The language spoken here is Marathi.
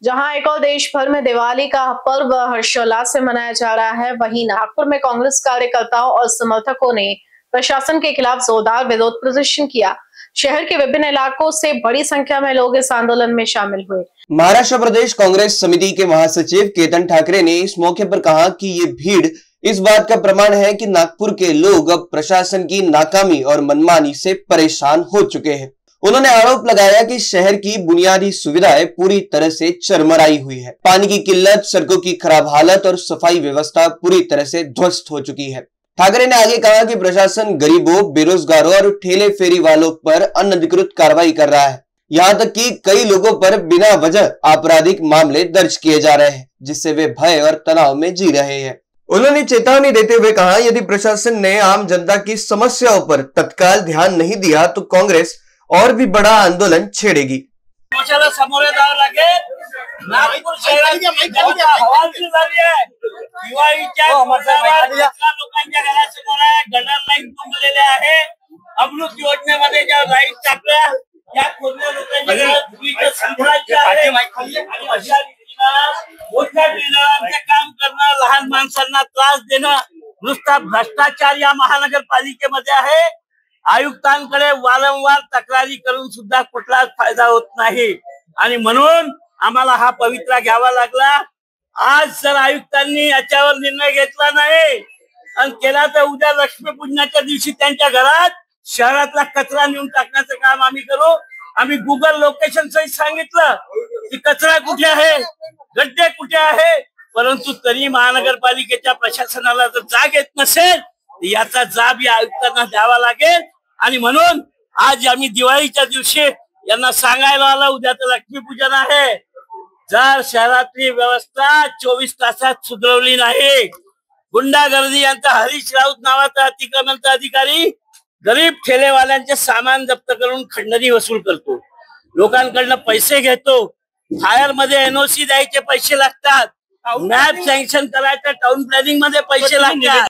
जहां एक और देश भर में दिवाली का पर्व हर्षोल्लास से मनाया जा रहा है, वहीं नागपुर में कांग्रेस कार्यकर्ताओं और समर्थकों ने प्रशासन के खिलाफ जोरदार विरोध प्रदर्शन किया। शहर के विभिन्न इलाकों से बड़ी संख्या में लोग इस आंदोलन में शामिल हुए। महाराष्ट्र प्रदेश कांग्रेस समिति के महासचिव केतन ठाकरे ने इस मौके पर कहा कि ये भीड़ इस बात का प्रमाण है कि नागपुर के लोग अब प्रशासन की नाकामी और मनमानी से परेशान हो चुके हैं। उन्होंने आरोप लगाया कि शहर की बुनियादी सुविधाएं पूरी तरह से चरमराई हुई है। पानी की किल्लत, सड़कों की खराब हालत और सफाई व्यवस्था पूरी तरह से ध्वस्त हो चुकी है। ठाकरे ने आगे कहा कि प्रशासन गरीबों, बेरोजगारों और ठेले फेरी वालों पर अनधिकृत कार्रवाई कर रहा है। यहाँ तक कि कई लोगों पर बिना वजह आपराधिक मामले दर्ज किए जा रहे हैं, जिससे वे भय और तनाव में जी रहे हैं। उन्होंने चेतावनी देते हुए कहा, यदि प्रशासन ने आम जनता की समस्याओं पर तत्काल ध्यान नहीं दिया तो कांग्रेस और भी बड़ा आंदोलन छेड़ेगी। समोरे जावं लागेल। नागपूर शहराची हवालदिल झाली आहे। दिवाळीच्या लोकांच्या घरासमोर आहे, गटर लाईन तुंबलेले आहे। अमृत योजनेमध्ये ज्या लाईट टाकल्या त्या खोदल्या लोकांच्या घरात वीज संध्याची आहे। अशा रीतीनं मोठ्या बिल्डरांचं काम करणं, लहान माणसांना त्रास देणं नुसता भ्रष्टाचार या महानगरपालिकेमध्ये आहे। आयुक्तांकडे वारंवार तक्रारी करून सुद्धा कुठलाच फायदा होत नाही आणि म्हणून आम्हाला हा पवित्रा घ्यावा लागला। आज जर आयुक्तांनी याच्यावर निर्णय घेतला नाही आणि केला तर उद्या लक्ष्मीपूजनाच्या दिवशी त्यांच्या घरात शहरातला कचरा नेऊन टाकण्याचं काम आम्ही करू। आम्ही गुगल लोकेशन सहित सांगितलं की कचरा कुठे आहे, गड्डे कुठे आहे, परंतु तरी महानगरपालिकेच्या प्रशासनाला जर जाग येत नसेल याचा जाब या आयुक्तांना द्यावा लागेल। आणि म्हणून आज आम्ही दिवाळीच्या दिवशी यांना सांगायला आलो, उद्या तर लक्ष्मीपूजन आहे। जर शहरातली व्यवस्था 24 तासात सुधारवली नाही, गुंडागर्दी यांचा हरीश राऊत नावाचा अतिक्रमणचा अधिकारी गरीब ठेलेवाल्यांचे सामान जप्त करून खंडणी वसूल करतो, लोकांकडनं पैसे घेतो। फायर मध्ये एनओसी द्यायचे पैसे लागतात, मॅप सँक्शन करायचं टाउन प्लॅनिंग मध्ये पैसे लागतात।